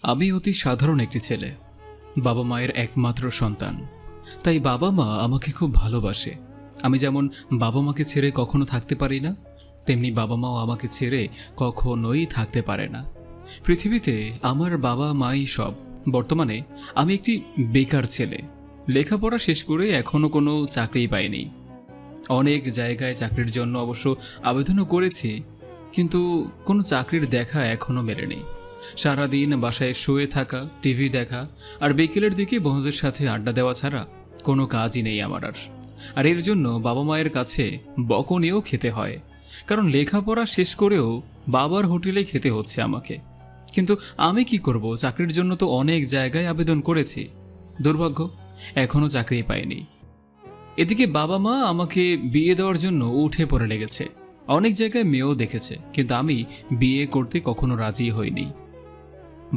আমি অতি সাধারণ একটি ছেলে, বাবা মায়ের একমাত্র সন্তান। তাই বাবা মা আমাকে খুব ভালোবাসে। আমি যেমন বাবা মাকে ছেড়ে কখনো থাকতে পারি না, তেমনি বাবা মাও আমাকে ছেড়ে কখনোই থাকতে পারে না। পৃথিবীতে আমার বাবা মাই সব। বর্তমানে আমি একটি বেকার ছেলে, লেখাপড়া শেষ করে এখনো কোনো চাকরি পাইনি। অনেক জায়গায় চাকরির জন্য অবশ্য আবেদনও করেছি, কিন্তু কোনো চাকরির দেখা এখনো মেলেনি। সারাদিন বাসায় শুয়ে থাকা, টিভি দেখা আর বিকেলের দিকে বন্ধুদের সাথে আড্ডা দেওয়া ছাড়া কোনো কাজই নেই আমার। আর এর জন্য বাবা মায়ের কাছে বকুনিও খেতে হয়, কারণ লেখাপড়া শেষ করেও বাবার হোটেলে খেতে হচ্ছে আমাকে। কিন্তু আমি কি করব? চাকরির জন্য তো অনেক জায়গায় আবেদন করেছি, দুর্ভাগ্য এখনও চাকরি পাইনি। এদিকে বাবা মা আমাকে বিয়ে দেওয়ার জন্য উঠে পড়ে লেগেছে। অনেক জায়গায় মেয়েও দেখেছে, কিন্তু আমি বিয়ে করতে কখনো রাজি হইনি।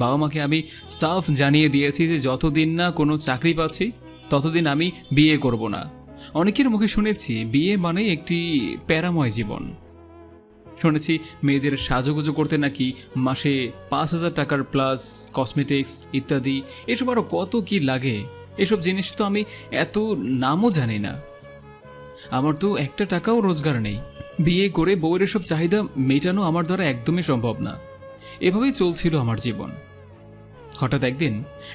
বাবা মাকে আমি সাফ জানিয়ে দিয়েছি যে যতদিন না কোনো চাকরি পাচ্ছি ততদিন আমি বিয়ে করব না। অনেকের মুখে শুনেছি বিয়ে মানে একটি প্যারাময় জীবন। শুনেছি মেয়েদের সাজুগুজু করতে নাকি মাসে 5,000 টাকার প্লাস কসমেটিক্স ইত্যাদি, এসব আরও কত কি লাগে। এসব জিনিস তো আমি এত নামও জানি না। আমার তো একটা টাকাও রোজগার নেই। বিয়ে করে বউয়ের এসব চাহিদা মেটানো আমার দ্বারা একদমই সম্ভব না। এভাবেই চলছিল আমার জীবন। হঠাৎ একদিন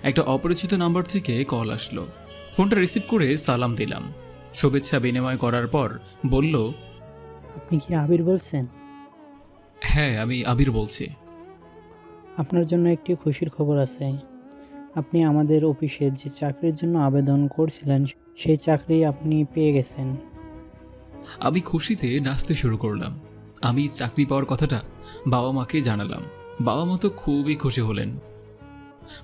একটা অপরিচিত নাম্বার থেকে কল আসলো। ফোনটা রিসিভ করে সালাম দিলাম। শুভেচ্ছা বিনিময় করার পর বলল, আপনি কি আবির বলছেন? হ্যাঁ আমি আবির বলছি। আপনার জন্য একটি খুশির খবর আছে। আপনি আমাদের অফিসে যে চাকরির জন্য আবেদন করছিলেন সেই চাকরি আপনি পেয়ে গেছেন। আমি খুশিতে নাচতে শুরু করলাম। আমি চাকরি পাওয়ার কথাটা বাবা মাকে জানালাম। বাবা মা তো খুবই খুশি হলেন।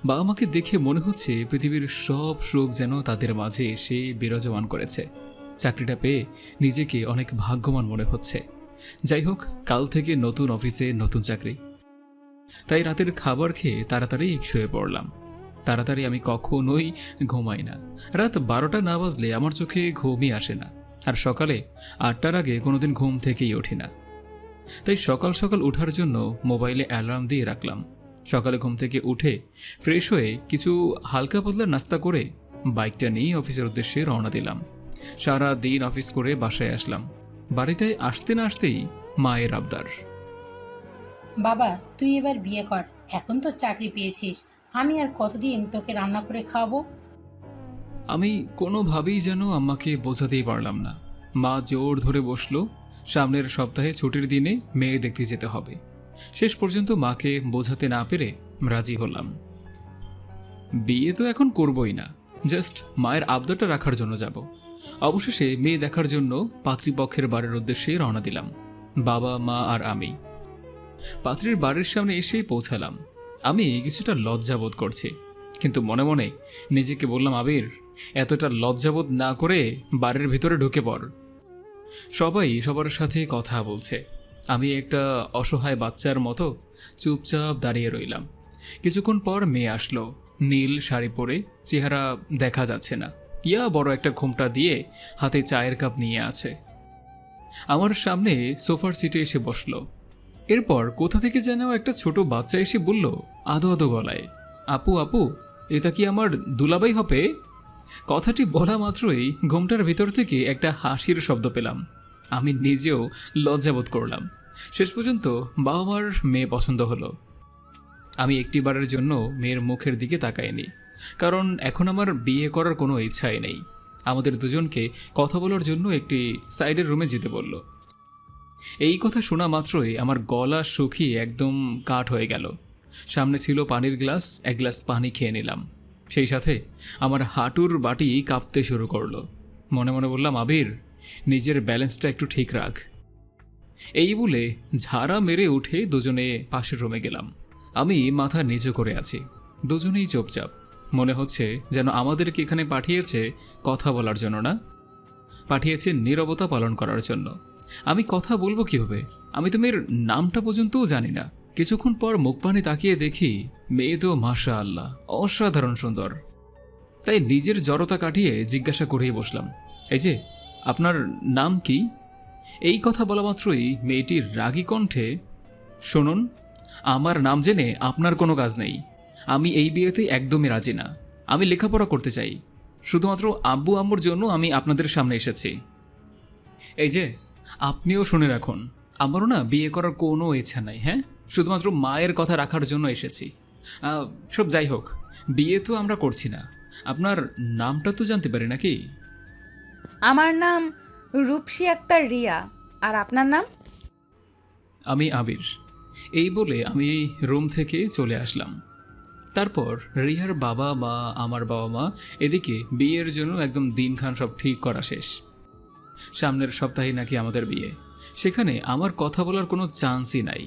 বাবা মাকে দেখে মনে হচ্ছে পৃথিবীর সব সুখ যেন তাদের মাঝে এসে বিরাজমান করেছে। চাকরিটা পেয়ে নিজেকে অনেক ভাগ্যবান মনে হচ্ছে। যাই হোক, কাল থেকে নতুন অফিসে নতুন চাকরি। তাই রাতের খাবার খেয়ে তাড়াতাড়ি শুয়ে পড়লাম। তাড়াতাড়ি আমি কখনোই ঘুমাই না। রাত 12টা না বাজলে আমার চোখে ঘুমই আসে না। আর সকালে 8টার আগে কোনোদিন ঘুম থেকেই উঠি না। তাই সকাল সকাল ওঠার জন্য মোবাইলে অ্যালার্ম দিয়ে রাখলাম। সকালে ঘুম থেকে উঠে ফ্রেশ হয়ে কিছু হালকা পাতলা নাস্তা করে বাইকটা নিয়ে অফিসের উদ্দেশ্যে রওনা দিলাম। সারা দিন অফিস করে বাসায় আসলাম। বাড়িতে আসতে না আসতেই মায়ের আবদার, বাবা, তুই এবার বিয়ে কর। এখন তো চাকরি পেয়েছিস, আমি আর কতদিন তোকে রান্না করে খাওয়াবো? আমি কোনোভাবেই যেন আম্মাকে বোঝাতেই পারলাম না। মা জোর ধরে বসলো, সামনের সপ্তাহে ছুটির দিনে মেয়ে দেখতে যেতে হবে। শেষ পর্যন্ত মাকে বোঝাতে না পেরে রাজি হলাম। বিয়ে তো এখন করবই না, জাস্ট মায়ের আবদারটা রাখার জন্য যাব। অবশেষে মেয়ে দেখার জন্য পাত্রীপক্ষের বাড়ির উদ্দেশ্যে রওনা দিলাম, বাবা মা আর আমি। পাত্রীর বাড়ির সামনে এসে পৌঁছালাম। আমি কিছুটা লজ্জাবোধ করছি, কিন্তু মনে মনে নিজেকে বললাম, আবির, এতটা লজ্জাবোধ না করে বাড়ির ভিতরে ঢুকে পড়। সবাই সবার সাথে কথা বলছে, আমি একটা অসহায় বাচ্চার মতো চুপচাপ দাঁড়িয়ে রইলাম। কিছুক্ষণ পর মেয়ে আসলো। নীল শাড়ি পরে, চেহারা দেখা যাচ্ছে না, ইয়া বড় একটা ঘোমটা দিয়ে হাতে চায়ের কাপ নিয়ে আছে। আমার সামনে সোফার সিটে এসে বসলো। এরপর কোথা থেকে যেন একটা ছোট বাচ্চা এসে বলল আদো আদো গলায়, আপু আপু, এটা কি আমার দুলাভাই হবে? কথাটি বলা মাত্রই ঘোমটার ভিতর থেকে একটা হাসির শব্দ পেলাম। আমি নিজেও লজ্জাবোধ করলাম। শেষ পর্যন্ত বাবা মার মেয়ে পছন্দ হলো। আমি একটিবারের জন্য মেয়ের মুখের দিকে তাকাইনি, কারণ এখন আমার বিয়ে করার কোনো ইচ্ছাই নেই। আমাদের দুজনকে কথা বলার জন্য একটি সাইডের রুমে যেতে বলল। এই কথা শোনা মাত্রই আমার গলা শুকিয়ে একদম কাঠ হয়ে গেল। সামনে ছিল পানির গ্লাস, এক গ্লাস পানি খেয়ে নিলাম। সেই সাথে আমার হাঁটুর বাটি কাঁপতে শুরু করলো। মনে মনে বললাম, আবির, নিজের ব্যালেন্সটা একটু ঠিক রাখ। এই বলে ঝাড়া মেরে উঠে দুজনে পাশের রুমে গেলাম। আমি মাথা নিচু করে আছি, দুজনেই চুপচাপ। মনে হচ্ছে যেন আমাদেরকে এখানে পাঠিয়েছে কথা বলার জন্য না, পাঠিয়েছে নীরবতা পালন করার জন্য। আমি কথা বলবো কিভাবে? আমি তো মেয়ের নামটা পর্যন্তও জানি না। কিছুক্ষণ পর মুখ পানে তাকিয়ে দেখি মেয়ে তো মাশা আল্লাহ অসাধারণ সুন্দর। তাই নিজের জড়তা কাটিয়ে জিজ্ঞাসা করেই বসলাম, এই যে, আপনার নাম কি? এই কথা বলা মাত্রই মেয়েটির রাগী কণ্ঠে, শুনুন, আমার নাম জেনে আপনার কোনো কাজ নেই। আমি এই বিয়েতে একদমই রাজি না। আমি লেখাপড়া করতে চাই। শুধুমাত্র আব্বু আম্মুর জন্য আমি আপনাদের সামনে এসেছি। এই যে, আপনিও শুনে রাখুন, আমারও না বিয়ে করার কোনো ইচ্ছা নাই। হ্যাঁ, শুধুমাত্র মায়ের কথা রাখার জন্য এসেছি। সব যাই হোক, বিয়ে তো আমরা করছি না। আপনার নামটা তো জানতে পারি নাকি? আমার নাম রূপসী আক্তার রিয়া। আর আপনার নাম? আমি আবির। এই বলে আমি রুম থেকে চলে আসলাম। তারপর রিহার বাবা মা, আমার বাবা মা এদিকে বিয়ের জন্য একদম দিনখান সব ঠিক করা শেষ। সামনের সপ্তাহে নাকি আমাদের বিয়ে। সেখানে আমার কথা বলার কোনো চান্সই নাই।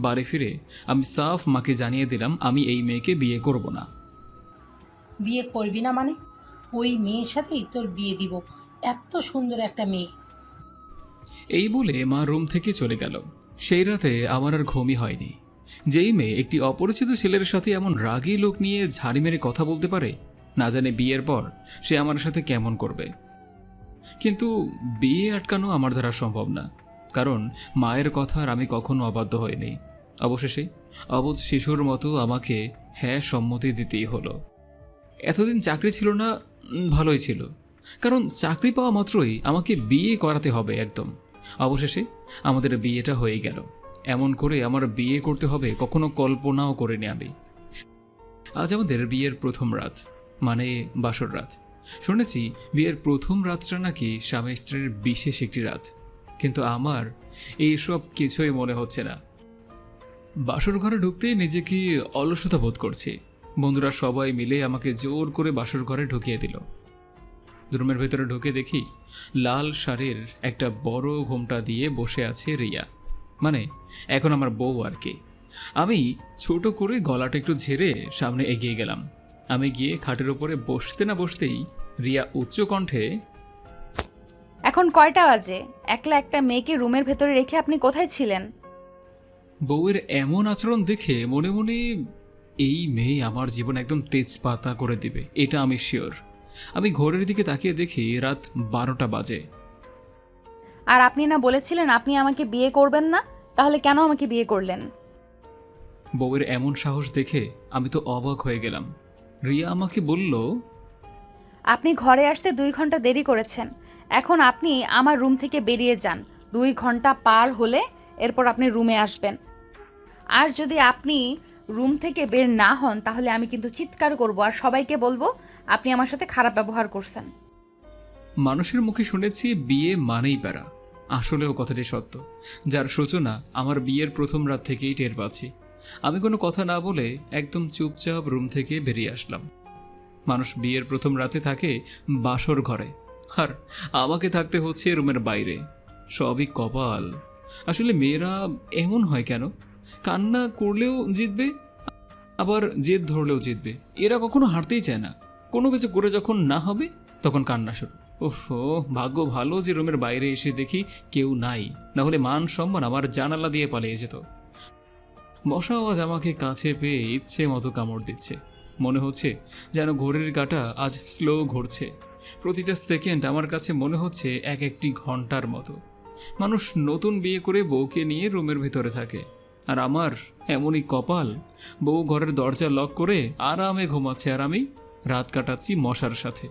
বাড়ি ফিরে আমি সাফ মাকে জানিয়ে দিলাম আমি এই মেয়েকে বিয়ে করব না। বিয়ে করবি না মানে? ওই মেয়ের সাথেই তোর বিয়ে দিব। এত সুন্দর একটা মেয়ে। এই বলে মা রুম থেকে চলে গেল। সেই রাতে আমার আর ঘুমই হয়নি। যেই মেয়ে একটি অপরিচিত ছেলের সাথে এমন রাগী লোক নিয়ে ঝাড়ি মেরে কথা বলতে পারে, না জানে বিয়ের পর সে আমার সাথে কেমন করবে। কিন্তু বিয়ে আটকানো আমার দ্বারা সম্ভব না, কারণ মায়ের কথার আমি কখনো অবাধ্য হইনি। অবশেষে অবুঝ শিশুর মতো আমাকে হ্যাঁ সম্মতি দিতেই হলো। এতদিন চাকরি ছিল না, ভালোই ছিল, কারণ চাকরি পাওয়া মাত্রই আমাকে বিয়ে করাতে হবে একদম। অবশেষে আমাদের বিয়েটা হয়ে গেল। এমন করে আমার বিয়ে করতে হবে কখনো কল্পনাও করিনি আমি। আজ আমাদের বিয়ের প্রথম রাত, মানে বাসর রাত। শুনেছি বিয়ের প্রথম রাতটা নাকি স্বামী স্ত্রীর বিশেষ একটি রাত, কিন্তু আমার এইসব কিছুই মনে হচ্ছে না। বাসর ঘরে ঢুকতেই নিজেকে অলসতা বোধ করছি। বন্ধুরা সবাই মিলে আমাকে জোর করে বাসর ঘরে ঢুকিয়ে দিল। রুমের ভেতরে ঢুকে দেখি লাল শাড়ির একটা বড় ঘোমটা দিয়ে বসে আছে রিয়া, মানে এখন আমার বউ আর কি। আমি ছোট করে গলাটা একটু ঝেড়ে সামনে এগিয়ে গেলাম। আমি গিয়ে খাটের উপরে বসতে না বসতেই রিয়া উচ্চ কণ্ঠে, এখন কয়টা বাজে? একলা একটা মেয়েকে রুমের ভেতরে রেখে আপনি কোথায় ছিলেন? বউয়ের এমন আচরণ দেখে মনে মনে এই মেয়ে আমার জীবন একদম তেজপাতা করে দিবে, এটা আমি শিওর। আমি ঘরের দিকে তাকিয়ে দেখি রাত 12টা বাজে। আর আপনি না বলেছিলেন আপনি আমাকে বিয়ে করবেন না? তাহলে কেন আমাকে বিয়ে করলেন? বউয়ের এমন সাহস দেখে আমি তো অবাক হয়ে গেলাম। রিয়া আমাকে বলল, আপনি ঘরে আসতে 2 ঘন্টা দেরি করেছেন। এখন আপনি আমার রুম থেকে বেরিয়ে যান। 2 ঘন্টা পার হলে এরপর আপনি রুমে আসবেন। আর যদি আপনি রুম থেকে বের না হন তাহলে আমি কিন্তু চিৎকার করব আর সবাইকে বলবো আপনি আমার সাথে খারাপ ব্যবহার করছেন। মানুষের মুখে শুনেছি বিয়ে মানেই প্যারা। আসলেও কথাটি সত্য, যার সূচনা আমার বিয়ের প্রথম রাত থেকেই টের পাচ্ছি। আমি কোনো কথা না বলে একদম চুপচাপ রুম থেকে বেরিয়ে আসলাম। মানুষ বিয়ের প্রথম রাতে থাকে বাসর ঘরে, আর আমাকে থাকতে হচ্ছে রুমের বাইরে। সবই কপাল। আসলে মেয়েরা এমন হয় কেন? কান্না করলেও জিতবে, আবার জেদ ধরলেও জিতবে। এরা কখনো হারতেই চায় না। কোনো কিছু করে যখন না হবে তখন কান্না শুরু। ওহো, ভাগ্য ভালো যে রুমের বাইরে এসে দেখি কেউ নাই, না হলে মান সম্মান আমার জানালা দিয়ে পালিয়ে যেত। মশা আওয়াজ আমাকে কাছে পেয়ে ইচ্ছে মতো কামড় দিচ্ছে। মনে হচ্ছে যেন ঘড়ির কাঁটা আজ স্লো ঘুরছে। প্রতিটা সেকেন্ড আমার কাছে মনে হচ্ছে এক একটি ঘন্টার মতো। মানুষ নতুন বিয়ে করে বউকে নিয়ে রুমের ভিতরে থাকে, আর আমার এমনই কপাল, বউ ঘরের দরজা লক করে আরামে ঘুমাচ্ছে, আর আমি রাত কাটাচ্ছি মশার সাথে।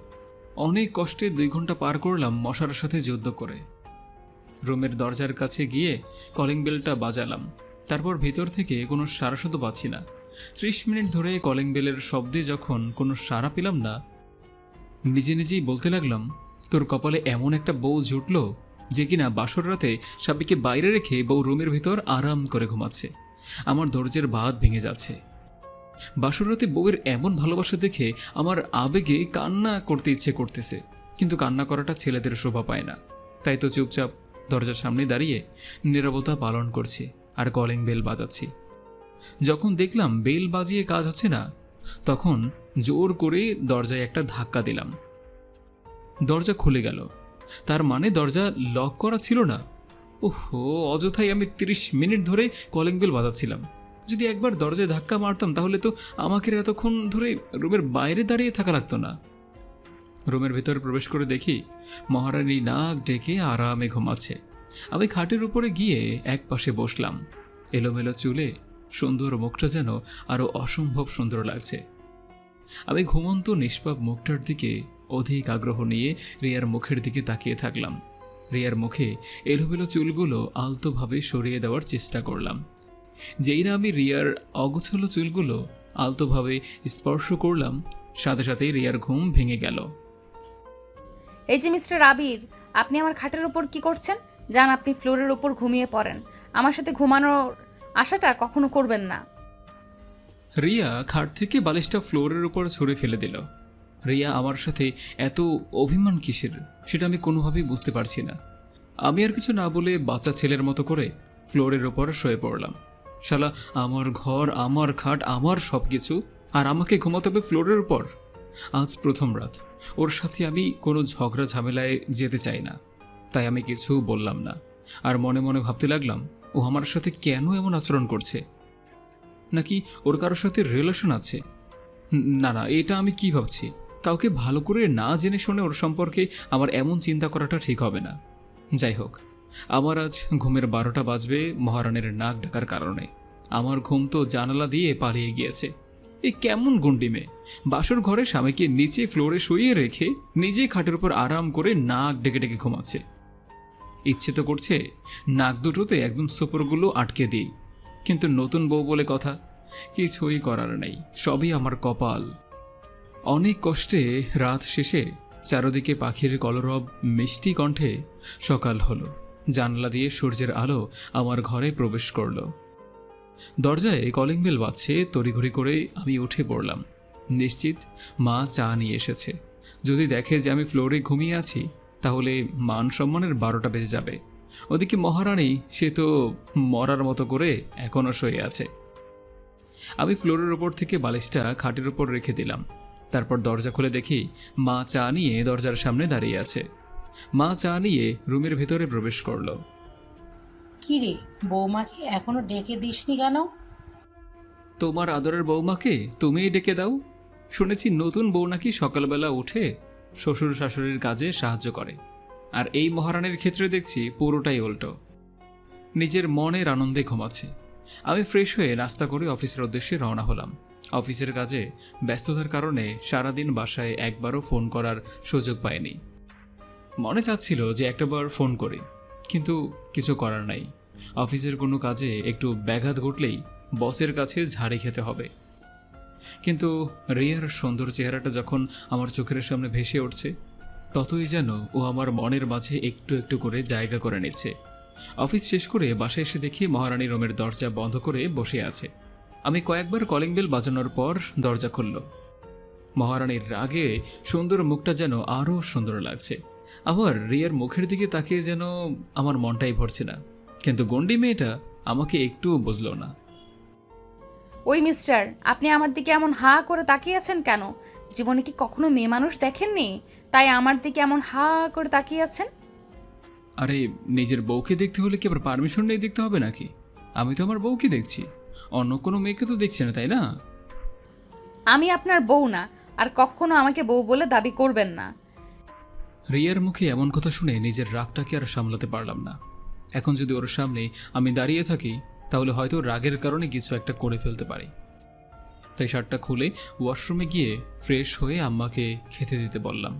অনেক কষ্টে 2 ঘন্টা পার করলাম মশার সাথে যুদ্ধ করে। রুমের দরজার কাছে গিয়ে কলিং বেলটা বাজালাম। তারপর ভিতর থেকে কোনো সাড়া শব্দ পাচ্ছি না। 30 মিনিট ধরে কলিং বেলের শব্দে যখন কোনো সাড়া পেলাম না, নিজে নিজেই বলতে লাগলাম, তোর কপালে এমন একটা বউ জুটল যে কিনা বাসর রাতে স্বামীকে বাইরে রেখে বউ রুমের ভিতর আরাম করে ঘুমাচ্ছে। আমার ধৈর্যের বাঁধ ভেঙে যাচ্ছে। বাসর রাতে বউয়ের এমন ভালোবাসা দেখে আমার আবেগে কান্না করতে ইচ্ছে করতেছে, কিন্তু কান্না করাটা ছেলেদের শোভা পায় না। তাই তো চুপচাপ দরজার সামনে দাঁড়িয়ে নীরবতা পালন করছি আর কলিং বেল বাজাচ্ছি। যখন দেখলাম বেল বাজিয়ে কাজ হচ্ছে না, তখন জোর করে দরজায় একটা ধাক্কা দিলাম। দরজা খুলে গেল। তার মানে দরজা লক করা ছিল না। ওহো, অযথাই আমি 30 মিনিট ধরে কলিং বেল বাজাচ্ছিলাম। যদি একবার দরজায় ধাক্কা মারতাম তাহলে তো আমাকে এতক্ষণ ধরে রুমের বাইরে দাঁড়িয়ে থাকা লাগতো না। রুমের ভেতরে প্রবেশ করে দেখি মহারানী নাক ডেকে আরামে ঘুমাচ্ছে। আমি খাটের উপরে গিয়ে এক পাশে বসলাম। এলোমেলো চুলে সুন্দর মুখটা যেন আরও অসম্ভব সুন্দর লাগছে। আমি ঘুমন্ত নিষ্পাপ মুখটার দিকে অধিক আগ্রহ নিয়ে রিয়ার মুখের দিকে তাকিয়ে থাকলাম। রিয়ার মুখে এলোমেলো চুলগুলো আলতোভাবে সরিয়ে দেওয়ার চেষ্টা করলাম। যেই না আমি রিয়ার অগোছালো চুলগুলো আলতোভাবে স্পর্শ করলাম, সাথে সাথেই রিয়ার ঘুম ভেঙে গেল। এই যে মিস্টার আবির, আপনি আমার খাটের উপর কি করছেন? যান, আপনি ফ্লোরের উপর ঘুমিয়ে পড়েন। আমার সাথে ঘুমানোর আশাটা কখনো করবেন না। রিয়া খাট থেকে বালিশটা ফ্লোরের উপর ছুঁড়ে ফেলে দিল। রিয়া আমার সাথে এত অভিমান কিসের সেটা আমি কোনোভাবেই বুঝতে পারছি না। আমি আর কিছু না বলে বাচ্চা ছেলের মতো করে ফ্লোরের ওপর শুয়ে পড়লাম। শালা, আমার ঘর, আমার খাট, আমার সব কিছু, আর আমাকে ঘুমাতে হবে ফ্লোরের উপর। আজ প্রথম রাত, ওর সাথে আমি কোনো ঝগড়া ঝামেলায় যেতে চাই না, তাই আমি কিছু বললাম না। আর মনে মনে ভাবতে লাগলাম, ও আমার সাথে কেন এমন আচরণ করছে? নাকি ওর কারোর সাথে রিলেশন আছে? না না, এটা আমি কি ভাবছি? কাউকে ভালো করে না জেনে শুনে ওর সম্পর্কে আমার এমন চিন্তা করাটা ঠিক হবে না। যাই হোক, আমার আজ ঘুমের 12টা বাজবে মহারানের নাক ডাকার কারণে। আমার ঘুম তো জানালা দিয়ে পালিয়ে গিয়েছে। এই কেমন গুন্ডি মেয়ে, বাসর ঘরে স্বামীকে নিচে ফ্লোরে শুইয়ে রেখে নিজে খাটের উপর আরাম করে নাক ডেকে ডেকে ঘুমাচ্ছে। ইচ্ছে তো করছে নাক দুটোতে একদম সুপরগুলো আটকে দিই, কিন্তু নতুন বউ বলে কথা, কিছুই করার নেই, সবই আমার কপাল। অনেক কষ্টে রাত শেষে চারদিকে পাখির কলরব, মিষ্টি কণ্ঠে সকাল হলো। জানলা দিয়ে সূর্যের আলো আমার ঘরে প্রবেশ করলো। দরজায় কলিং বেল বাজছে। তড়িঘড়ি করে আমি উঠে পড়লাম। নিশ্চিত মা চা নিয়ে এসেছে। যদি দেখে যে আমি ফ্লোরে ঘুমিয়ে আছি, তাহলে মান সম্মানের 12টা বেজে যাবে। ওদিকে মহারানী, সে তো মরার মতো করে এখনও শুয়ে আছে। আমি ফ্লোরের ওপর থেকে বালিশটা খাটের ওপর রেখে দিলাম। তারপর দরজা খুলে দেখি মা চা নিয়ে দরজার সামনে দাঁড়িয়ে আছে। মা চা নিয়ে রুমের ভেতরে প্রবেশ করলো। কি রে, বৌমাকে এখনো ডেকে দিসনি কেন? তোমার আদরের বৌমাকে তুমিই ডেকে দাও। শুনেছি নতুন বউ নাকি সকালবেলা উঠে শ্বশুর শাশুড়ির কাজে সাহায্য করে, আর এই মহারানীর ক্ষেত্রে দেখছি পুরোটাই উল্টো। নিজের মনের আনন্দে ঘুমাচ্ছে। আমি ফ্রেশ হয়ে নাস্তা করে অফিসের উদ্দেশ্যে রওনা হলাম। অফিসের কাজে ব্যস্ততার কারণে সারাদিন বাসায় একবারও ফোন করার সুযোগ পাইনি। মনে চাচ্ছিল যে একটাবার ফোন করি, কিন্তু কিছু করার নাই। অফিসের কোনো কাজে একটু ব্যাঘাত ঘটলেই বসের কাছে ঝাড়ি খেতে হবে। কিন্তু রিয়ার সুন্দর চেহারাটা যখন আমার চোখের সামনে ভেসে উঠছে, ততই যেন ও আমার মনের মাঝে একটু একটু করে জায়গা করে নিচ্ছে। অফিস শেষ করে বাসায় এসে দেখি মহারানী রুমের দরজা বন্ধ করে বসে আছে। আমি কয়েকবার কলিং বেল বাজানোর পর দরজা খুলল। মহারানীর রাগে সুন্দর মুখটা যেন আরও সুন্দর লাগছে। আবার রিয়ার মুখের দিকে তাকিয়ে যেন আমার মনটাই ভরছে না। কিন্তু গন্ডি মেয়েটা আমাকে একটুও বুঝলো না। ওই মিস্টার, আপনি আমার দিকে এমন হা করে তাকিয়ে আছেন কেন? জীবনে কি কখনো মেয়ে মানুষ দেখেননি, তাই আমার দিকে এমন হা করে তাকিয়ে আছেন? আরে, নিজের বউকে দেখতে হলে কি আবার পারমিশন নিয়ে দেখতে হবে নাকি? আমি তো আমার বউকে দেখছি, অন্য কোনো মেয়েকে তো দেখছি না, তাই না? আমি আপনার বউ না, আর কখনো আমাকে বউ বলে দাবি করবেন না। রিয়ার মুখে এমন কথা শুনে নিজের রাগটাকে আর সামলাতে পারলাম না। এখন যদি ওর সামনে আমি দাঁড়িয়ে থাকি, তাহলে হয়তো রাগের কারণে কিছু একটা করে ফেলতে পারি। তাই শার্টটা খুলে ওয়াশরুমে গিয়ে ফ্রেশ হয়ে আম্মাকে খেতে দিতে বললাম।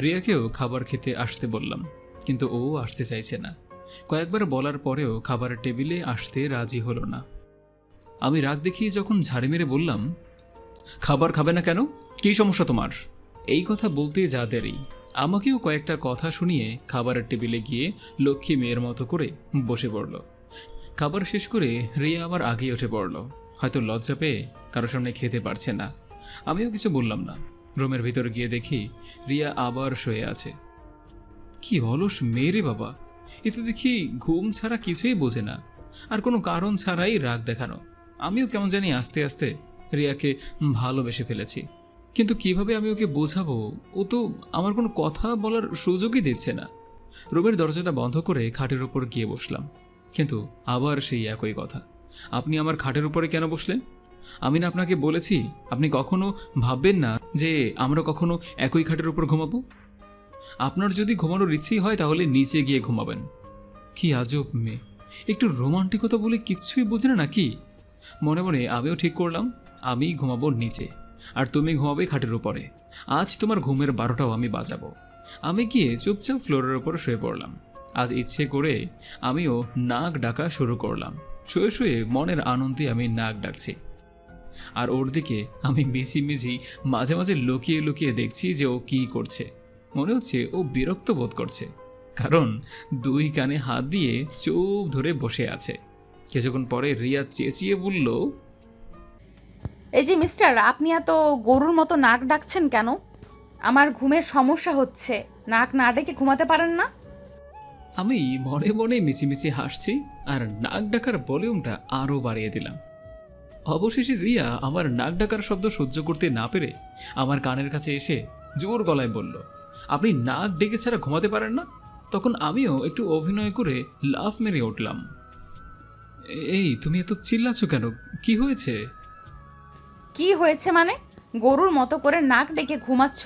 রিয়াকেও খাবার খেতে আসতে বললাম, কিন্তু ও আসতে চাইছে না। কয়েকবার বলার পরেও খাবারের টেবিলে আসতে রাজি হলো না। আমি রাগ দেখিয়ে যখন ঝাড়ি মেরে বললাম, খাবার খাবে না কেন, কী সমস্যা তোমার? এই কথা বলতে যা দেরি, আমাকেও কয়েকটা কথা শুনিয়ে খাবারের টেবিলে গিয়ে লক্ষ্মী মেয়ের মতো করে বসে পড়ল। খাবার শেষ করে রিয়া আবার আগেই উঠে পড়ল। হয়তো লজ্জা পেয়ে কারোর সামনে খেতে পারছে না। আমিও কিছু বললাম না। রুমের ভিতর গিয়ে দেখি রিয়া আবার শুয়ে আছে। কি অলস মেয়ে রে বাবা, এ তো দেখি ঘুম ছাড়া কিছুই বোঝে না, আর কোনো কারণ ছাড়াই রাগ দেখানো। আমিও কেমন জানি আস্তে আস্তে রিয়াকে ভালোবেসে ফেলেছি, কিন্তু কিভাবে আমি ওকে বোঝাবো? ও তো আমার কোনো কথা বলার সুযোগই দিচ্ছে না। রুমের দরজাটা বন্ধ করে খাটের উপর গিয়ে বসলাম, কিন্তু আবার সেই একই কথা। আপনি আমার খাটের উপরে কেন বসলেন? আমি না আপনাকে বলেছি আপনি কখনো ভাববেন না যে আমরা কখনো একই খাটের উপর ঘুমাবো? আপনার যদি ঘুমানোর ইচ্ছেই হয় তাহলে নিচে গিয়ে ঘুমাবেন। কি আজব মেয়ে, একটু রোমান্টিকতা বলে কিচ্ছুই বোঝে না নাকি? মনে মনে আমিও ঠিক করলাম আমি ঘুমাবো নিচে আর তুমি ঘুমাবে খাটের উপরে। আজ তোমার ঘুমের 12টাও আমি বাজাবো। আমি গিয়ে চুপচাপ ফ্লোরের উপর শুয়ে পড়লাম। আজ ইচ্ছে করে আমিও নাক ডাকা শুরু করলাম। শুয়ে শুয়ে মনের আনন্দে আমি নাক ডাকছি, আর ওর দিকে আমি মিছিমিছি মাঝে মাঝে লুকিয়ে লুকিয়ে দেখছি যে ও কী করছে। মনে হচ্ছে ও বিরক্ত বোধ করছে, কারণ 2 কানে হাত দিয়ে চুপ ধরে বসে আছে। কিছুক্ষণ পরে রিয়া চেঁচিয়ে বলল, এই যে মিস্টার, আপনি এত গরুর মতো নাক ডাকছেন কেন? আমার ঘুমের সমস্যা হচ্ছে, নাক না ডেকে ঘুমাতে পারেন না? আমি মনে মনে মিছিমিছি হাসছি আর নাক ডাকার ভলিউমটা আরও বাড়িয়ে দিলাম। অবশেষে রিয়া আমার নাক ডাকার শব্দ সহ্য করতে না পেরে আমার কানের কাছে এসে জোর গলায় বলল, আপনি নাক ডেকে ছাড়া ঘুমাতে পারেন না? তখন আমিও একটু অভিনয় করে লাফ মেরে উঠলাম। এই তুমি এত চিল্লাচ্ছ কেন? কি হয়েছে? কি হয়েছে মানে? গরুর মতো করে নাক ডেকে ঘুমাচ্ছ,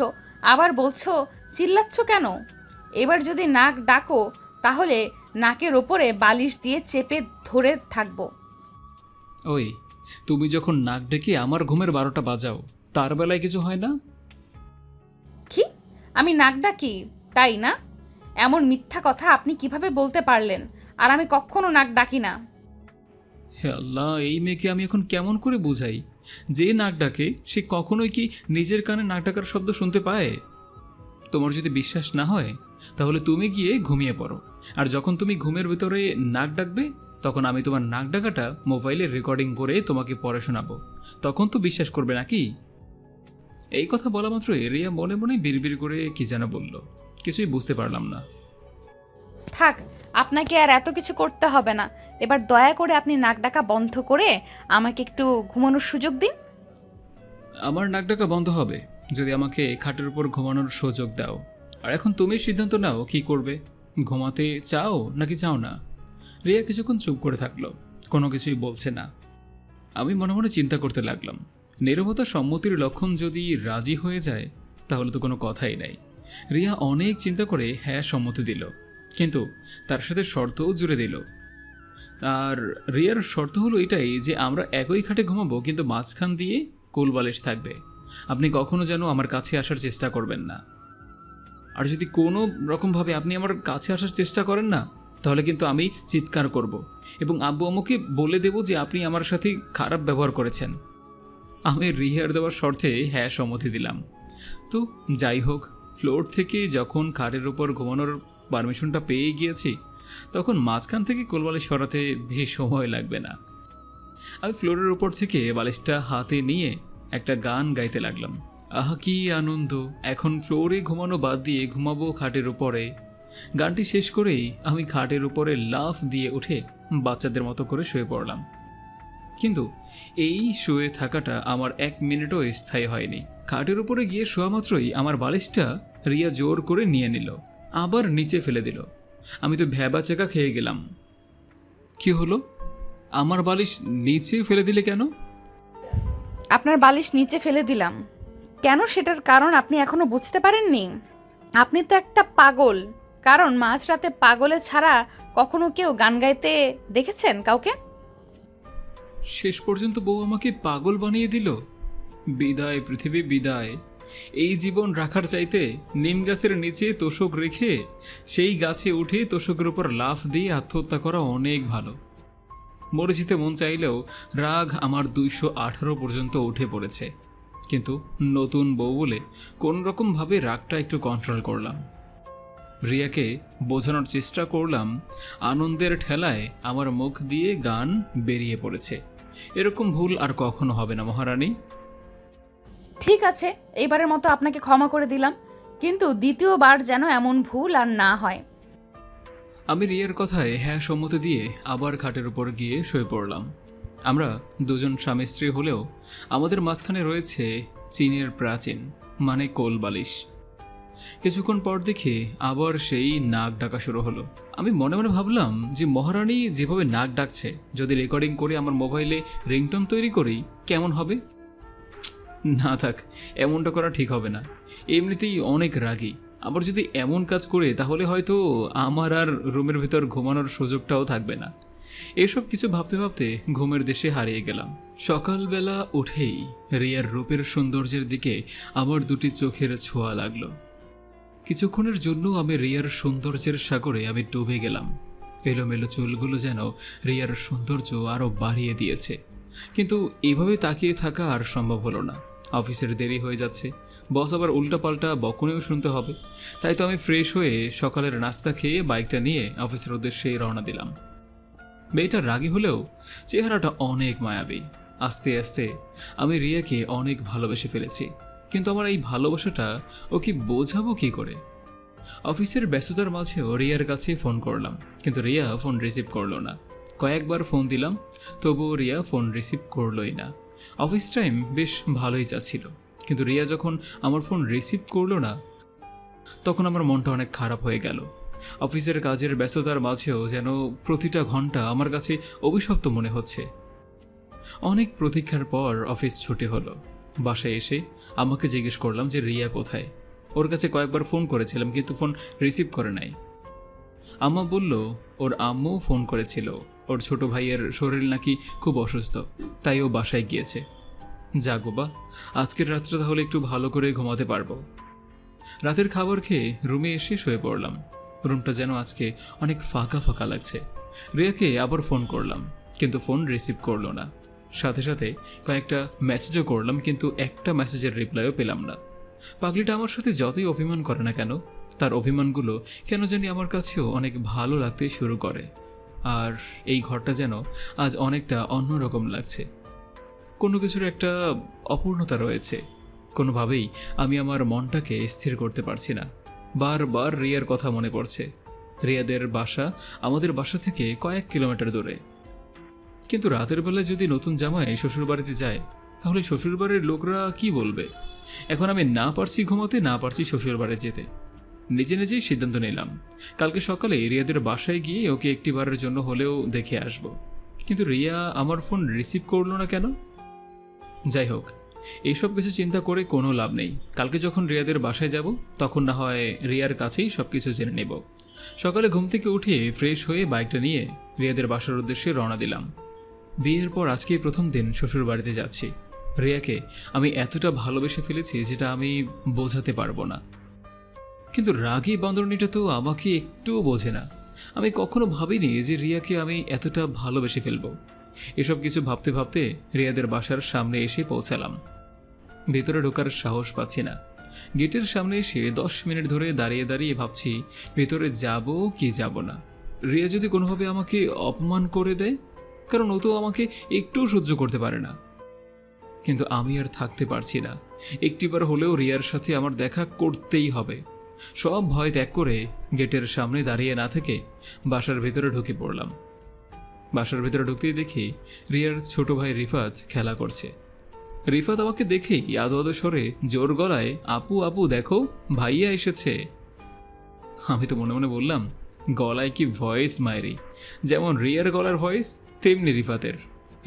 আবার বলছো চিল্লাচ্ছ কেন? এবার যদি নাক ডাকো তাহলে নাকের ওপরে বালিশ দিয়ে চেপে ধরে থাকবো। ওই, তুমি যখন নাক ডেকে আমার ঘুমের 12টা বাজাও, তার বেলায় কিছু হয় না? কি? আমি নাক ডাকি, তাই না? এমন মিথ্যা কথা আপনি কিভাবে বলতে পারলেন? আর আমি কখনো নাক ডাকি না। হে আল্লাহ, এই মেয়েকে আমি এখন কেমন করে বুঝাই? যে নাক ডাকে সে কখনোই কি নিজের কানে নাক ডাকার শব্দ শুনতে পায়? তোমার যদি বিশ্বাস না হয় তাহলে তুমি গিয়ে ঘুমিয়ে পড়ো, আর যখন তুমি ঘুমের ভিতরে নাক ডাকবে তখন আমি তোমার নাক ডাকাটা মোবাইলে রেকর্ডিং করে তোমাকে পড়ে শোনাবো, তখন তো বিশ্বাস করবে নাকি? এই কথা বলা মাত্রই রিয়া মনে মনে বিড়বিড় করে কি যেন বলল, কিছুই বুঝতে পারলাম না। থাক, আপনাকে আর এত কিছু করতে হবে না। এবার দয়া করে আপনি নাক ডাকা বন্ধ করে আমাকে একটু ঘুমানোর সুযোগ দিন। আমার নাক ডাকা বন্ধ হবে যদি আমাকে খাটের উপর ঘুমানোর সুযোগ দাও। আর এখন তুমি সিদ্ধান্ত নাও কি করবে, ঘুমাতে চাও নাকি চাও না? রিয়া কিছুক্ষণ চুপ করে থাকলো, কোনো কিছুই বলছে না। আমি মনে মনে চিন্তা করতে লাগলাম, নীরবতা সম্মতির লক্ষণ। যদি রাজি হয়ে যায় তাহলে তো কোনো কথাই নাই। রিয়া অনেক চিন্তা করে হ্যাঁ সম্মতি দিল, কিন্তু তার সাথে শর্তও জুড়ে দিল। আর রিয়ার শর্ত হলো এটাই যে আমরা একই খাটে ঘুমাবো, কিন্তু মাঝখান দিয়ে কোলবালিশ থাকবে। আপনি কখনো যেন আমার কাছে আসার চেষ্টা করবেন না। আর যদি কোনো রকমভাবে আপনি আমার কাছে আসার চেষ্টা করেন না তাহলে কিন্তু আমি চিৎকার করব এবং আব্বু আম্মুকে বলে দেব যে আপনি আমার সাথে খারাপ ব্যবহার করেছেন। আমি রিহার দেওয়ার শর্তে হ্যাঁ সম্মতি দিলাম। তো যাই হোক, ফ্লোর থেকে যখন খাটের উপর ঘুমানোর পারমিশনটা পেয়ে গিয়েছি তখন মাঝখান থেকে কোলবালিশ সরাতে বেশি সময় লাগবে না। আমি ফ্লোরের উপর থেকে বালিশটা হাতে নিয়ে একটা গান গাইতে লাগলাম। আহা কি আনন্দ, এখন ফ্লোরে ঘুমানো বাদ দিয়ে ঘুমাবো খাটের উপরে। গানটি শেষ করেই আমি খাটের উপরে লাফ দিয়ে উঠে বাচ্চাদের মতো করে শুয়ে পড়লাম। কিন্তু এই শুয়ে থাকাটা আমার 1 মিনিটও স্থায়ী হয়নি। খাটের উপরে গিয়ে শোয়া মাত্রই আমার বালিশটা রিয়া জোর করে নিয়ে নিল, আবার নিচে ফেলে দিল। আমি তো ভ্যাবা চেকা খেয়ে গেলাম। কি হলো? আমার বালিশ নিচে ফেলে দিলে কেন? আপনার বালিশ নিচে ফেলে দিলাম কেন সেটার কারণ আপনি এখনো বুঝতে পারেননি? আপনি তো একটা পাগল। কারণ মাঝরাতে পাগলে ছাড়া কখনো কেউ গান গাইতে দেখেছেন কাউকে? শেষ পর্যন্ত বউ আমাকে পাগল বানিয়ে দিল। বিদায় পৃথিবী, বিদায়। এই জীবন রাখার চাইতে নিম গাছের নিচে তোষক রেখে সেই গাছে উঠে তোষকের উপর লাফ দিয়ে আত্মহত্যা করা অনেক ভালো। মরে যেতে মন চাইলেও রাগ আমার 218 পর্যন্ত উঠে পড়েছে, কিন্তু নতুন বউ বলে কোনোরকমভাবে রাগটা একটু কন্ট্রোল করলাম। রিয়াকে বোঝানোর চেষ্টা করলাম আনন্দের ঠেলায় আমার মুখ দিয়ে গান বেরিয়ে পড়েছে। এরকম ভুল আর কখনো হবে না মহারানী। ঠিক আছে, এবারের মতো আপনাকে ক্ষমা করে দিলাম, কিন্তু দ্বিতীয়বার যেন এমন ভুল আর না হয়। আমি রিয়ার কথায় হ্যাঁ সম্মতি দিয়ে আবার খাটের উপর গিয়ে শুয়ে পড়লাম। আমরা দুজন স্বামী স্ত্রী হলেও আমাদের মাঝখানে রয়েছে চীনের প্রাচীন মানে কোলবালিশ। কিছুক্ষণ পর দেখে আবার সেই নাক ডাকা শুরু হলো। আমি মনে মনে ভাবলাম যে মহারানী যেভাবে নাক ডাকছে যদি রেকর্ডিং করে আমার মোবাইলে রিংটোন তৈরি করি কেমন হবে? না থাক, এমনটা করা ঠিক হবে না। এমনিতেই অনেক রাগী, আবার যদি এমন কাজ করে তাহলে হয়তো আমার আর রুমের ভিতর ঘুমানোর সুযোগটাও থাকবে না। এসব কিছু ভাবতে ভাবতে ঘুমের দেশে হারিয়ে গেলাম। সকালবেলা উঠেই রিয়ার রূপের সৌন্দর্যের দিকে আমার দুটি চোখের ছোঁয়া লাগলো। কিছুক্ষণের জন্য আমি রিয়ার সৌন্দর্যের সাগরে আমি ডুবে গেলাম। এলোমেলো চুলগুলো যেন রিয়ার সৌন্দর্য আরও বাড়িয়ে দিয়েছে। কিন্তু এভাবে তাকিয়ে থাকা আর সম্ভব হলো না। অফিসের দেরি হয়ে যাচ্ছে, বস আবার উল্টাপাল্টা বকুনিও শুনতে হবে। তাই তো আমি ফ্রেশ হয়ে সকালের নাস্তা খেয়ে বাইকটা নিয়ে অফিসের উদ্দেশ্যে রওনা দিলাম। মেয়েটা রাগী হলেও চেহারাটা অনেক মায়াবী। আস্তে আস্তে আমি রিয়াকে অনেক ভালোবেসে ফেলেছি, কিন্তু আমার এই ভালোবাসাটা ও কি বোঝাবো কি করে? অফিসের ব্যস্ততার মাঝেও রিয়ার কাছে ফোন করলাম, কিন্তু রিয়া ফোন রিসিভ করলো না। কয়েকবার ফোন দিলাম, তবুও রিয়া ফোন রিসিভ করলোই না। অফিস টাইম বেশ ভালোই যাচ্ছিল, কিন্তু রিয়া যখন আমার ফোন রিসিভ করলো না, তখন আমার মনটা অনেক খারাপ হয়ে গেল। অফিসের কাজের ব্যস্ততার মাঝেও যেন প্রতিটা ঘন্টা আমার কাছে অভিশপ্ত মনে হচ্ছে। অনেক প্রতীক্ষার পর অফিস ছুটি হলো। বাসায় এসে আমাকে জিজ্ঞেস করলাম যে রিয়া কোথায়। ওর কাছে কয়েকবার ফোন করেছিলাম, কিন্তু ফোন রিসিভ করে নাই। আম্মা বলল ওর আম্মু ফোন করেছিল, ওর ছোট ভাইয়ের শরীর নাকি খুব অসুস্থ, তাই ও বাসায় গিয়েছে। যাক বাবা, আজকের রাতটা তাহলে একটু ভালো করে ঘুমাতে পারবো। রাতের খাবার খেয়ে রুমে এসে শুয়ে পড়লাম। রুমটা যেন আজকে অনেক ফাঁকা ফাঁকা লাগছে। রিয়াকে আবার ফোন করলাম, কিন্তু ফোন রিসিভ করলো না। সাথে সাথে কয়েকটা মেসেজও করলাম, কিন্তু একটা মেসেজের রিপ্লাইও পেলাম না। পাগলিটা আমার সাথে যতই অভিমান করে না কেন, তার অভিমানগুলো কেন জানি আমার কাছেও অনেক ভালো লাগতে শুরু করে। আর এই ঘরটা যেন আজ অনেকটা অন্যরকম লাগছে। কোনো কিছুর একটা অপূর্ণতা রয়েছে। কোনোভাবেই আমি আমার মনটাকে স্থির করতে পারছি না। বারবার রিয়ার কথা মনে পড়ছে। রিয়াদের বাসা আমাদের বাসা থেকে কয়েক কিলোমিটার দূরে। কিন্তু রাতের বেলায় যদি নতুন জামাই শ্বশুরবাড়িতে যায়, তাহলে শ্বশুরবাড়ির লোকরা কি বলবে? এখন আমি না পারছি ঘুমাতে, না পারছি শ্বশুরবাড়ি যেতে। নিজে নিজেই সিদ্ধান্ত নিলাম, কালকে সকালে রিয়াদের বাসায় গিয়ে ওকে একটিবারের জন্য হলেও দেখে আসব। কিন্তু রিয়া আমার ফোন রিসিভ করলো না কেন? যাই হোক, এইসব কিছু চিন্তা করে কোনো লাভ নেই। কালকে যখন রিয়াদের বাসায় যাব, তখন না হয় রিয়ার কাছেই সব কিছু জেনে নেব। সকালে ঘুম থেকে উঠে ফ্রেশ হয়ে বাইকটা নিয়ে রিয়াদের বাসার উদ্দেশ্যে রওনা দিলাম। বিয়ের পর আজকেই প্রথম দিন শ্বশুর বাড়িতে যাচ্ছি। রিয়াকে আমি এতটা ভালোবেসে ফেলেছি যেটা আমি বোঝাতে পারবো না। কিন্তু রাগী বান্দরনিটা তো আমাকে একটুও বোঝে না। আমি কখনো ভাবিনি যে রিয়াকে আমি এতটা ভালোবেসে ফেলবো। এসব কিছু ভাবতে ভাবতে রিয়াদের বাসার সামনে এসে পৌঁছালাম। ভেতরে ঢোকার সাহস পাচ্ছি না। গেটের সামনে এসে 10 মিনিট ধরে দাঁড়িয়ে দাঁড়িয়ে ভাবছি ভেতরে যাব কি যাব না। রিয়া যদি কোনোভাবে আমাকে অপমান করে দেয়, কারণ ও তো আমাকে একটুও সহ্য করতে পারে না। কিন্তু আমি আর থাকতে পারছি না। একটিবার হলেও রিয়ার সাথে আমার দেখা করতেই হবে। সব ভয় ত্যাগ করে গেটের সামনে দাঁড়িয়ে না থেকে বাসার ভেতরে ঢুকে পড়লাম। বাসার ভেতরে ঢুকতেই দেখি রিয়ার ছোট ভাই রিফাত খেলা করছে। রিফাত আমাকে দেখেই আদো আদো স্বরে জোর গলায়, আপু আপু দেখো ভাইয়া এসেছে। আমি তো মনে মনে বললাম, গলায় কি ভয়েস মায়েরি! যেমন রিয়ার গলার ভয়েস, তেমনি রিফাতের।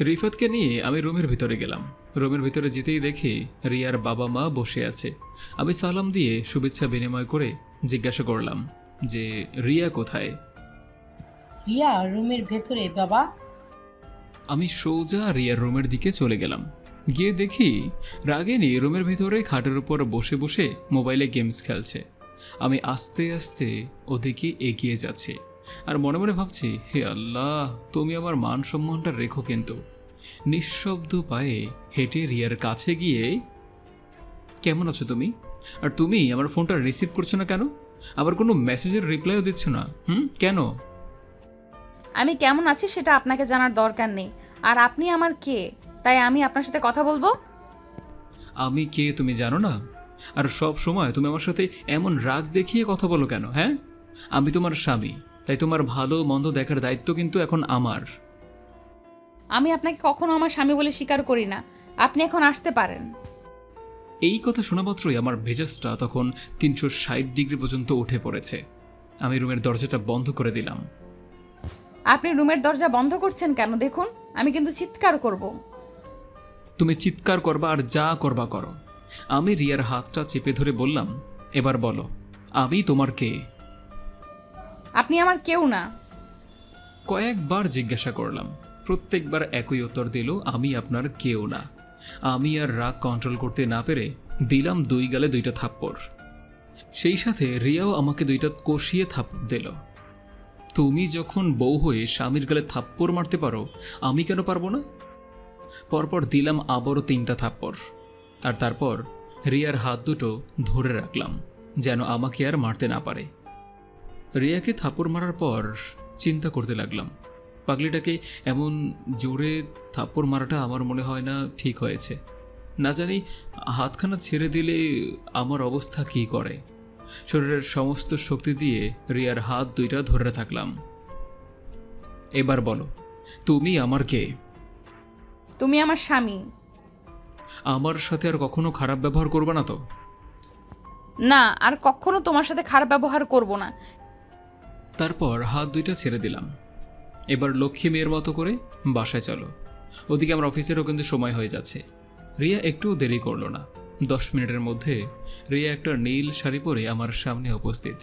রিফাতকে নিয়ে আমি রুমের ভিতরে গেলাম। রুমের ভিতরে যেতেই দেখি রিয়ার বাবা মা বসে আছে। আমি সালাম দিয়ে শুভেচ্ছা বিনিময় করে জিজ্ঞাসা করলাম যে রিয়া কোথায়। রিয়া রুমের ভেতরে বাবা। আমি সোজা রিয়ার রুমের দিকে চলে গেলাম। গিয়ে দেখি রাগিনী রুমের ভেতরে খাটের উপর বসে বসে মোবাইলে গেমস খেলছে। আমি আস্তে আস্তে ওদিকে এগিয়ে যাচ্ছি আর মনে মনে ভাবছি, হে আল্লাহ, তুমি আমার মান সম্মানটা রেখো। কিন্তু নিঃশব্দ পায়ে হেঁটে রিয়ার কাছে গিয়ে, কেমন আছো তুমি? আর তুমি আমার ফোনটা রিসিভ করছো না কেন? আবার কোনো মেসেজের রিপ্লাইও দিচ্ছ না, কেন? আমি কেমন আছি সেটা আপনাকে জানার দরকার নেই। আর আপনি আমার কে, তাই আমি আপনার সাথে কথা বলবো? আমি কে তুমি জানো না? আর সব সময় তুমি আমার সাথে এমন রাগ দেখিয়ে কথা বলো কেন? হ্যাঁ, আমি তোমার স্বামী, তাই তোমার ভালো মন্দ দেখার দায়িত্ব কিন্তু এখন আমার। আমি আপনাকে কখনো আমার স্বামী বলে স্বীকার করি না। আপনি এখন আসতে পারেন। এই কথা শোনা মাত্রই আমার মেজাজটা তখন 360 ডিগ্রি পর্যন্ত উঠে পড়েছে। আমি রুমের দরজাটা বন্ধ করে দিলাম। আপনি রুমের দরজা বন্ধ করছেন কেন? দেখুন, আমি কিন্তু চিৎকার করব। তুমি চিৎকার করবা আর যা করবা করো। আমি রিয়ার হাতটা চেপে ধরে বললাম, এবার বলো, আমি তোমার কে? আপনি আমার কেউ না। কয়েকবার জিজ্ঞাসা করলাম, প্রত্যেকবার একই উত্তর দিল, আমি আপনার কেউ না। আমি আর রাগ কন্ট্রোল করতে না পেরে দিলাম 2 গালে 2টা থাপ্পড়। সেই সাথে রিয়াও আমাকে 2টা কষিয়ে থাপ্পড় দিল। তুমি যখন বউ হয়ে স্বামীর গালে থাপ্পড় মারতে পারো, আমি কেন পারবো না? পরপর দিলাম আবারও 3টা থাপ্পড়। আর তারপর রিয়ার হাত দুটো ধরে রাখলাম যেন আমাকে আর মারতে না পারে। রিয়াকে থাপ্পড় মারার পর চিন্তা করতে লাগলাম, পাগলিটাকে এমন জোরে থাপ্পড় মারাটা আমার মনে হয় না ঠিক হয়েছে। না জানি হাতখানা ছেড়ে দিলে আমার অবস্থা কী করে। শরীরের সমস্ত শক্তি দিয়ে রিয়ার হাত 2টা ধরে থাকলাম। এবার বলো, তুমি আমার কে? তুমি আমার স্বামী। আমার সাথে আর কখনো খারাপ ব্যবহার করবে না তো? না, আর কখনো তোমার সাথে খারাপ ব্যবহার করব না। তারপর হাত 2টা ছেড়ে দিলাম। এবার লক্ষ্মী মেয়ের মতো করে বাসায় চলো, ওদিকে আমার অফিসেরও কিন্তু সময় হয়ে যাচ্ছে। রিয়া একটু দেরি করলো না। 10 মিনিটের মধ্যে রিয়া একটা নীল শাড়ি পরে আমার সামনে উপস্থিত।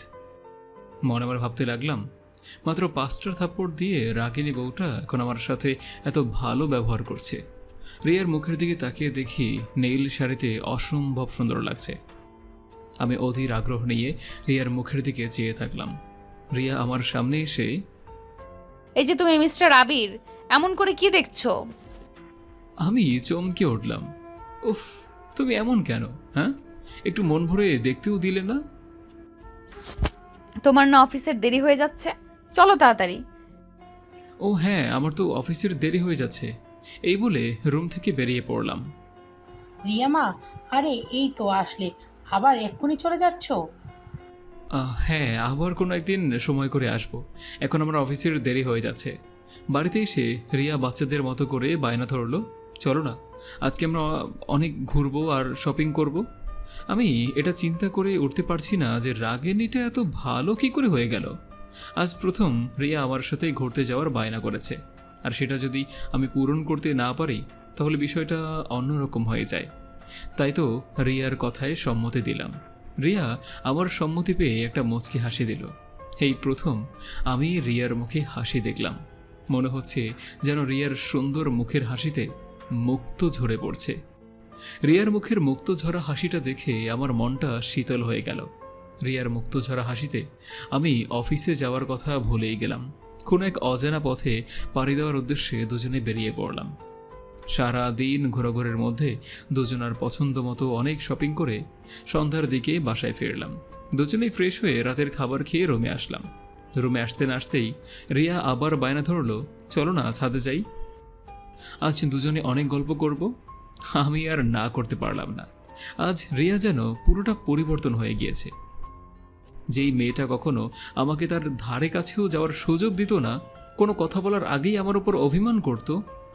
মনে মনে ভাবতে লাগলাম, মাত্র 5টা থাপ্পড় দিয়ে রাগিনী বউটা এখন আমার সাথে এত ভালো ব্যবহার করছে। রিয়ার মুখের দিকে তাকিয়ে দেখি নীল শাড়িতে অসম্ভব সুন্দর লাগছে। আমি অধীর আগ্রহ নিয়ে রিয়ার মুখের দিকে চেয়ে থাকলাম। রিয়া আমার সামনে এসে, এই যে তুমি মিস্টার আবির, এমন করে কি দেখছো? আমি চমকে উঠলাম। উফ, তুমি এমন কেন? হ্যাঁ, একটু মন ভরে দেখতেও দিলে না? তোমার না অফিসের দেরি হয়ে যাচ্ছে, চলো তাড়াতাড়ি। ও হ্যাঁ, আমার তো অফিসের দেরি হয়ে যাচ্ছে, এই বলে রুম থেকে বেরিয়ে পড়লাম। রিয়া মা, আরে এই তো আসলে, আবার এক্ষুনি চলে যাচ্ছ? হ্যাঁ, আবার কোনো একদিন সময় করে আসবো, এখন আমার অফিসের দেরি হয়ে যাচ্ছে। বাড়িতে এসে রিয়া বাচ্চাদের মতো করে বায়না ধরলো, চলো না আজকে আমরা অনেক ঘুরবো আর শপিং করব। আমি এটা চিন্তা করে উঠতে পারছি না যে রাগিনীটা এত ভালো কি করে হয়ে গেল। আজ প্রথম রিয়া আমার সাথে ঘুরতে যাওয়ার বায়না করেছে, আর সেটা যদি আমি পূরণ করতে না পারি তাহলে বিষয়টা অন্যরকম হয়ে যায়। তাই তো রিয়ার কথায় সম্মতি দিলাম। রিয়া আমার সম্মতি পেয়ে একটা মুচকি হাসি দিল। এই প্রথম আমি রিয়ার মুখে হাসি দেখলাম। মনে হচ্ছে যেন রিয়ার সুন্দর মুখের হাসিতে মুক্ত ঝরে পড়ছে। রিয়ার মুখের মুক্ত ঝরা হাসিটা দেখে আমার মনটা শীতল হয়ে গেল। রিয়ার মুক্ত ঝরা হাসিতে আমি অফিসে যাওয়ার কথা ভুলেই গেলাম। কোনো এক অজানা পথে পাড়ি দেওয়ার উদ্দেশ্যে দুজনে বেরিয়ে পড়লাম। সারা দিন ঘোরাঘুরির মধ্যে দুজনার পছন্দ মতো অনেক শপিং করে সন্ধ্যার দিকে বাসায় ফিরলাম। দুজনেই ফ্রেশ হয়ে রাতের খাবার খেয়ে রুমে আসলাম। রুমে আসতে না আসতেই রিয়া আবার বায়না ধরলো, চলো না ছাদে যাই, আজ দুজনে অনেক গল্প করব। আমি আর না করতে পারলাম না। আজ রিয়া যেন পুরোটা পরিবর্তন হয়ে গিয়েছে। যেই মেয়েটা কখনো আমাকে তার ধারে কাছেও যাওয়ার সুযোগ দিত না, কোনো কথা বলার আগেই আমার উপর অভিমান করত,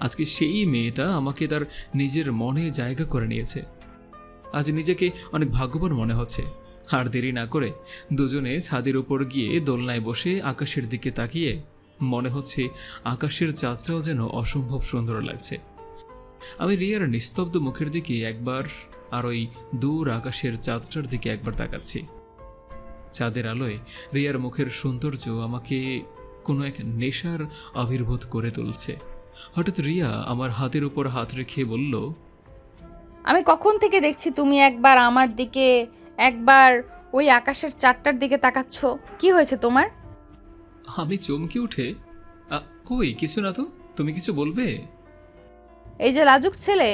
আজকে সেই মেয়েটা আমাকে তার নিজের মনে জায়গা করে নিয়েছে। আজ নিজেকে অনেক ভাগ্যবান মনে হচ্ছে। আর দেরি না করে দুজনে ছাদের উপর গিয়ে দোলনায় বসে আকাশের দিকে তাকিয়ে মনে হচ্ছে আকাশের চাঁদটাও যেন অসম্ভব সুন্দর লাগছে। আমি রিয়ার নিস্তব্ধ মুখের দিকে একবার আর ওই দূর আকাশের চাঁদটার দিকে একবার তাকাচ্ছি। চাঁদের আলোয় রিয়ার মুখের সৌন্দর্য আমাকে কোনো এক নেশার আবির্ভূত করে তুলছে। হঠাৎ রিয়া আমার হাতের উপর হাত রেখে বলল, আমি কখন থেকে দেখছি তুমি একবার আমার দিকে, একবার ওই আকাশের চাঁদটার দিকে তাকাচ্ছ, কি হয়েছে তোমার? আমি চমকে উঠে, কই কিছু না তো, তুমি কিছু বলবে? এই যে লাজুক ছেলে,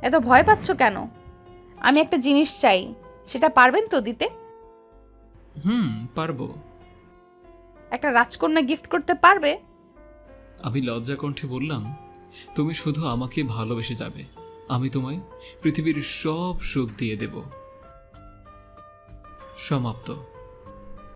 এত ভয় পাচ্ছ কেন? আমি একটা জিনিস চাই, সেটা পারবেন তো দিতে? পারবো। একটা রাজকন্যা গিফট করতে পারবে? আমি লজ্জা কণ্ঠে বললাম, তুমি শুধু আমাকে ভালোবেসে যাবে, আমি তোমায় পৃথিবীর সব সুখ দিয়ে দেব। সমাপ্ত।